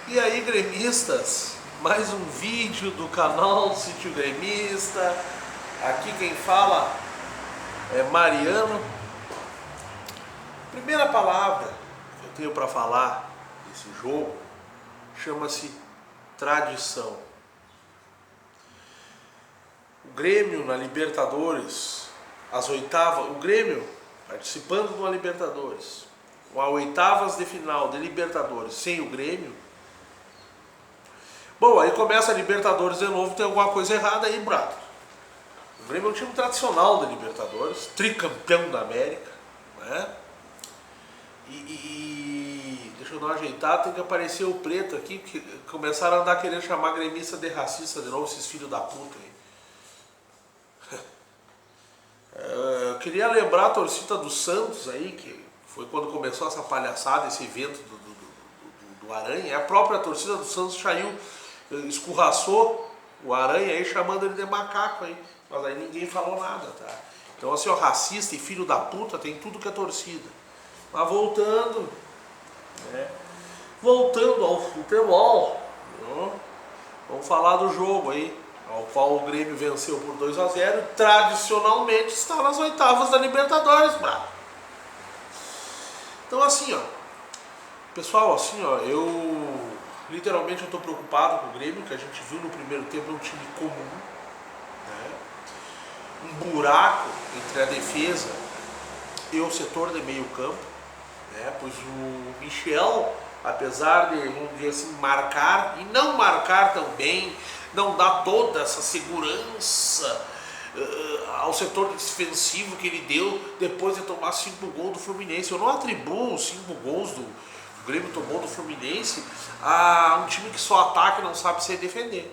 E aí, gremistas, mais um vídeo do canal Sítio Gremista. Aqui quem fala é Mariano. Primeira palavra que eu tenho para falar desse jogo chama-se tradição. O Grêmio na Libertadores, as oitavas, o Grêmio participando de uma Libertadores, a oitavas de final de Libertadores sem o Grêmio. Bom, aí começa a Libertadores de novo, tem alguma coisa errada aí, brado. O Grêmio é um time tradicional da Libertadores, tricampeão da América, né? Deixa eu dar uma ajeitada, tem que aparecer o preto aqui, porque começaram a andar querendo chamar gremista de racista de novo, esses filhos da puta aí. Eu queria lembrar a torcida do Santos aí, que foi quando começou essa palhaçada, esse evento do Aranha. A própria torcida do Santos saiu, escorraçou o Aranha aí, chamando ele de macaco aí. Mas aí ninguém falou nada, tá? Então assim, ó, racista e filho da puta tem tudo que é torcida. Mas voltando, né? Voltando ao futebol, né? Vamos falar do jogo aí, ao qual o Grêmio venceu por 2-0, tradicionalmente está nas oitavas da Libertadores, bravo. Então assim, ó, pessoal, assim, ó, eu literalmente estou preocupado com o Grêmio, que a gente viu no primeiro tempo é um time comum, né? Um buraco entre a defesa e o setor de meio campo, né? Pois o Michel, apesar de, vamos dizer assim, marcar e não marcar tão bem, não dá toda essa segurança ao setor defensivo que ele deu depois de tomar 5 gols do Fluminense. Eu não atribuo os 5 gols do Grêmio tomou do Fluminense a um time que só ataca e não sabe se defender.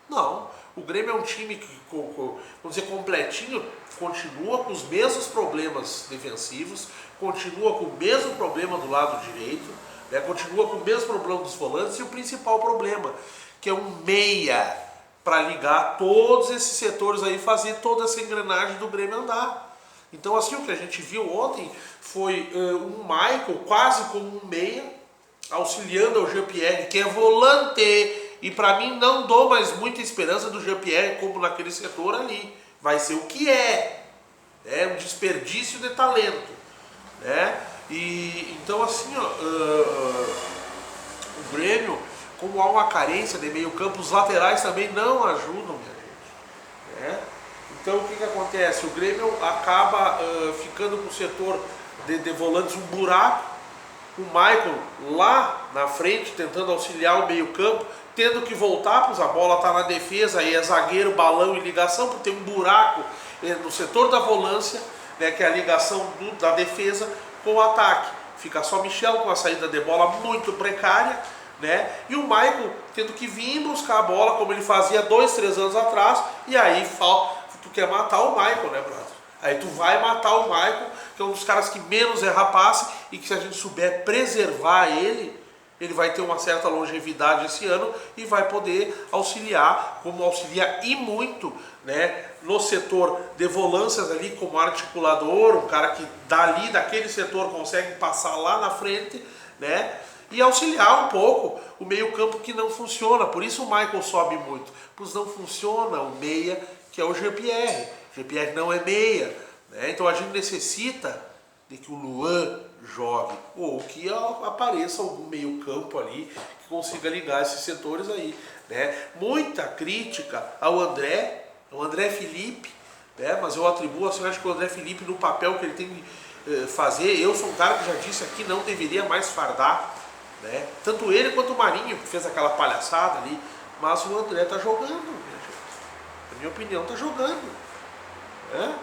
Não, o Grêmio é um time que, vamos dizer, completinho, continua com os mesmos problemas defensivos, continua com o mesmo problema do lado direito, né? Continua com o mesmo problema dos volantes e o principal problema, que é um meia para ligar todos esses setores aí, fazer toda essa engrenagem do Grêmio andar. Então assim, o que a gente viu ontem foi um Michael quase como um meia, auxiliando ao Jean-Pierre, que é volante, e para mim não dou mais muita esperança do Jean-Pierre como naquele setor ali. Vai ser o que é um desperdício de talento, né? E então assim, ó, o Grêmio, como há uma carência de meio campo, os laterais também não ajudam, minha gente, né? Então o que acontece? O Grêmio acaba ficando com o setor de volantes um buraco, o Michael lá na frente tentando auxiliar o meio campo, tendo que voltar, pois a bola está na defesa, aí é zagueiro, balão e ligação, porque tem um buraco no setor da volância, né, que é a ligação da defesa com o ataque. Fica só Michel com a saída de bola muito precária, né? E o Michael tendo que vir buscar a bola como ele fazia 2, 3 anos atrás, e aí tu quer matar o Michael, né, brother? Aí tu vai matar o Michael, que é um dos caras que menos erra passe, e que se a gente souber preservar ele vai ter uma certa longevidade esse ano e vai poder auxiliar, como auxilia e muito, né, no setor de volâncias ali, como articulador, um cara que dali daquele setor consegue passar lá na frente, né, e auxiliar um pouco o meio campo que não funciona. Por isso o Michael sobe muito, pois não funciona o meia, que é o Jean-Pierre. O Jean-Pierre não é meia, né? Então a gente necessita de que o Luan jogue, ou que apareça algum meio campo ali que consiga ligar esses setores aí, né? Muita crítica ao André Felipe, né? Mas eu atribuo assim, acho que o André Felipe, no papel que ele tem que fazer, eu sou um cara que já disse aqui, não deveria mais fardar, né? Tanto ele quanto o Marinho, que fez aquela palhaçada ali, mas o André tá jogando, minha gente. Na minha opinião, tá jogando, né?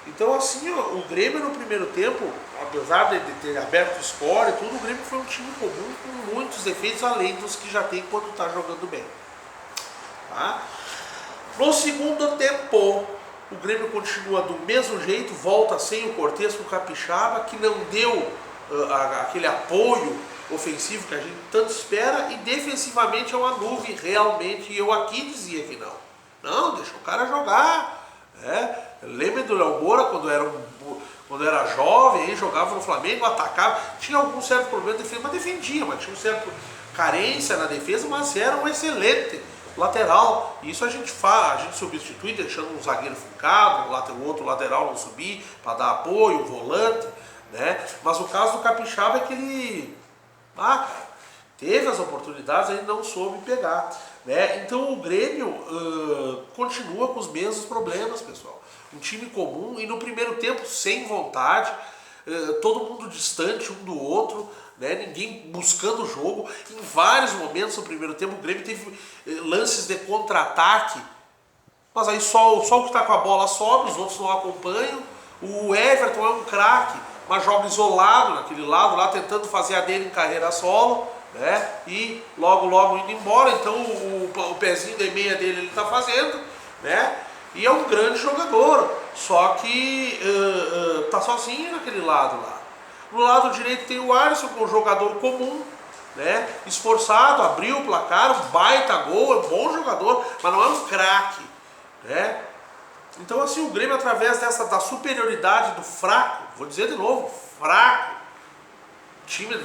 Então assim, ó, o Grêmio no primeiro tempo, apesar de ter aberto o score e tudo, o Grêmio foi um time comum com muitos defeitos, além dos que já tem quando está jogando bem, tá? No segundo tempo, o Grêmio continua do mesmo jeito, volta sem o Cortez com o Capixaba, que não deu aquele apoio ofensivo que a gente tanto espera, e defensivamente é uma nuvem realmente, e eu aqui dizia que não, deixa o cara jogar, né? Lembra do Léo Moura quando era jovem, aí jogava no Flamengo, atacava, tinha algum certo problema de defesa, mas defendia, mas tinha um certo carência na defesa, mas era um excelente lateral. E isso a gente faz, a gente substitui deixando um zagueiro fincado, o outro lateral não subir para dar apoio, o volante, né? Mas o caso do Capixaba é que ele teve as oportunidades, ele não soube pegar, né? Então o Grêmio continua com os mesmos problemas, pessoal. Um time comum e no primeiro tempo sem vontade, todo mundo distante um do outro, né? Ninguém buscando o jogo. Em vários momentos no primeiro tempo o Grêmio teve lances de contra-ataque, mas aí só o que está com a bola sobe, os outros não acompanham. O Everton é um craque, mas joga isolado naquele lado lá, tentando fazer a dele em carreira solo, né? E logo indo embora. Então o pezinho de meia dele ele está fazendo, né? E é um grande jogador, só que tá sozinho naquele lado lá. No lado direito tem o Alisson, que é um jogador comum, né? Esforçado, abriu o placar, um baita gol, é um bom jogador, mas não é um craque, né? Então assim, o Grêmio, através da superioridade do fraco, vou dizer de novo, fraco, time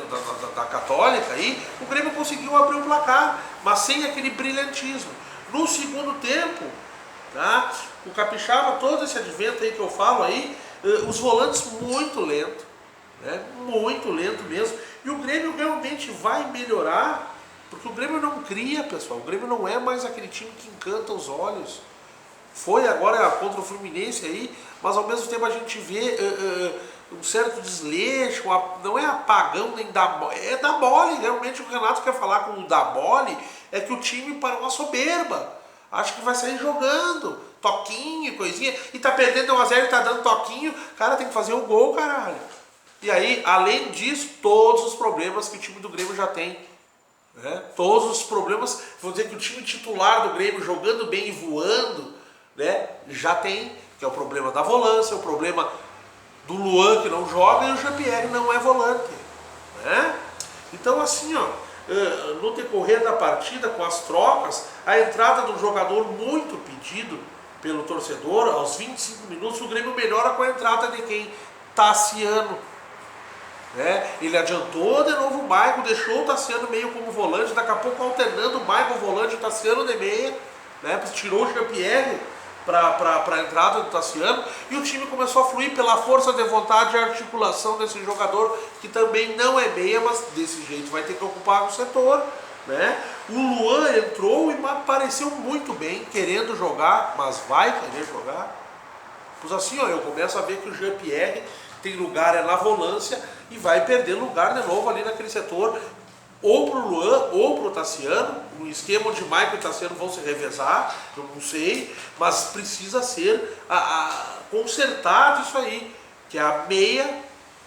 da Católica aí, o Grêmio conseguiu abrir o placar, mas sem aquele brilhantismo. No segundo tempo, tá? O Capixaba, todo esse advento aí que eu falo aí, os volantes muito lento, né? Muito lento mesmo. E o Grêmio realmente vai melhorar, porque o Grêmio não cria, pessoal. O Grêmio não é mais aquele time que encanta os olhos. Foi agora contra o Fluminense aí, mas ao mesmo tempo a gente vê um certo desleixo, não é apagão nem da mole, é da mole. Realmente o Renato quer falar com o da mole, é que o time parou uma soberba. Acho que vai sair jogando, toquinho, coisinha, e tá perdendo 1-0 e tá dando toquinho, cara, tem que fazer o gol, caralho. E aí, além disso, todos os problemas que o time do Grêmio já tem, né? Todos os problemas, vou dizer que o time titular do Grêmio jogando bem e voando, né, já tem, que é o problema da volância, o problema do Luan que não joga e o Jean-Pierre não é volante, né? Então assim, ó, no decorrer da partida, com as trocas, a entrada de um jogador muito pedido pelo torcedor, aos 25 minutos, o Grêmio melhora com a entrada de quem? Tassiano. Né? Ele adiantou de novo o Maicon, deixou o Tassiano meio como volante, daqui a pouco alternando o Maicon volante e o Tassiano de meia, né? Tirou o Jean-Pierre para a entrada do Tassiano, e o time começou a fluir pela força de vontade e articulação desse jogador, que também não é meia, mas desse jeito vai ter que ocupar o setor, né? O Luan entrou e pareceu muito bem, querendo jogar, mas vai querer jogar. Pois assim, ó, eu começo a ver que o Jean-Pierre tem lugar na volância e vai perder lugar de novo ali naquele setor, ou pro Luan ou pro Tassiano. No esquema onde Maicon e Tassiano vão se revezar, eu não sei, mas precisa ser consertado isso aí, que é a meia,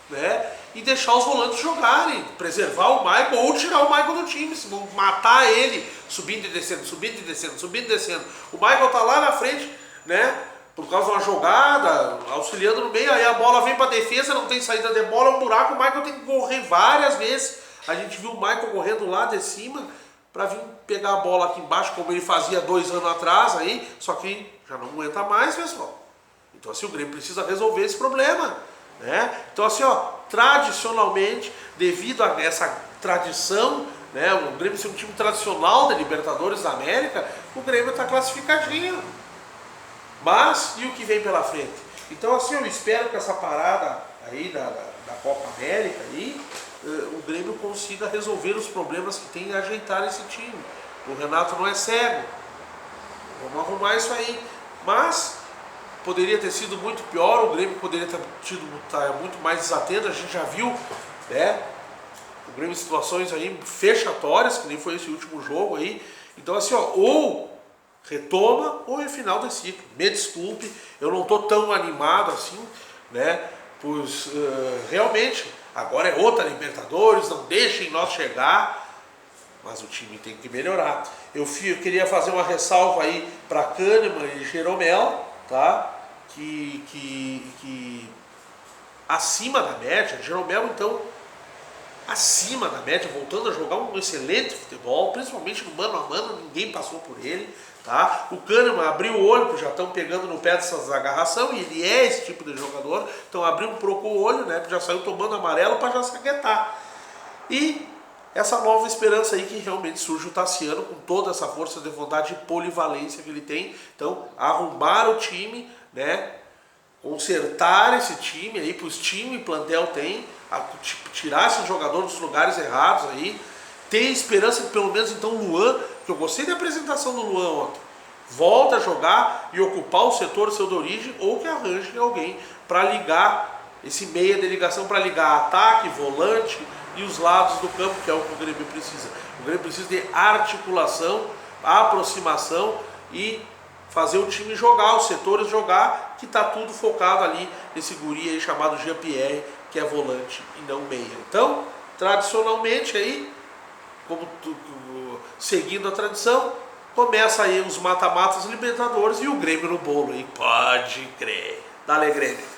né? E deixar os volantes jogarem, preservar o Maicon ou tirar o Maicon do time, se vão matar ele subindo e descendo, subindo e descendo, subindo e descendo. O Maicon tá lá na frente, né? Por causa de uma jogada, auxiliando no meio, aí a bola vem para defesa, não tem saída de bola, é um buraco, o Maicon tem que correr várias vezes. A gente viu o Maicon correndo lá de cima para vir pegar a bola aqui embaixo, como ele fazia 2 anos atrás, aí, só que já não aguenta mais, pessoal. Então assim, o Grêmio precisa resolver esse problema, né? Então assim, ó, tradicionalmente, devido a essa tradição, né, o Grêmio ser um time tradicional da Libertadores da América, o Grêmio está classificadinho. Mas, e o que vem pela frente? Então assim, eu espero que essa parada aí da Copa América aí, o Grêmio consiga resolver os problemas que tem e ajeitar esse time. O Renato não é cego. Vamos arrumar isso aí. Mas poderia ter sido muito pior, o Grêmio poderia ter tido muito mais desatento, a gente já viu, né? O Grêmio em situações aí fechatórias, que nem foi esse último jogo aí. Então assim, ó, ou retoma ou é final do ciclo. Me desculpe, eu não estou tão animado assim, né? Pois realmente, agora é outra Libertadores, não deixem nós chegar, mas o time tem que melhorar. Eu queria fazer uma ressalva aí para Kahneman e Jeromel, tá? Que acima da média. Jeromel, então, acima da média, voltando a jogar um excelente futebol, principalmente no mano a mano, ninguém passou por ele. Tá? O Kahneman abriu o olho, porque já estão pegando no pé dessas agarração, e ele é esse tipo de jogador, então abriu um pouco o olho, né? Já saiu tomando amarelo para já se aquietar. E essa nova esperança aí que realmente surge o Tassiano com toda essa força de vontade e polivalência que ele tem. Então, arrumar o time, né? Consertar esse time aí, para os times e plantel tem, tirar esse jogador dos lugares errados aí, ter esperança que pelo menos então o Luan, que eu gostei da apresentação do Luan ontem, volta a jogar e ocupar o setor seu de origem, ou que arranje alguém para ligar esse meia de ligação, para ligar ataque, volante e os lados do campo, que é o que o Grêmio precisa. O Grêmio precisa de articulação, aproximação e fazer o time jogar, os setores jogar, que está tudo focado ali nesse guri aí chamado Jean-Pierre, que é volante e não meia. Então, tradicionalmente aí, seguindo a tradição, começa aí os mata-matas Libertadores e o Grêmio no bolo aí, pode crer. Dale, Grêmio.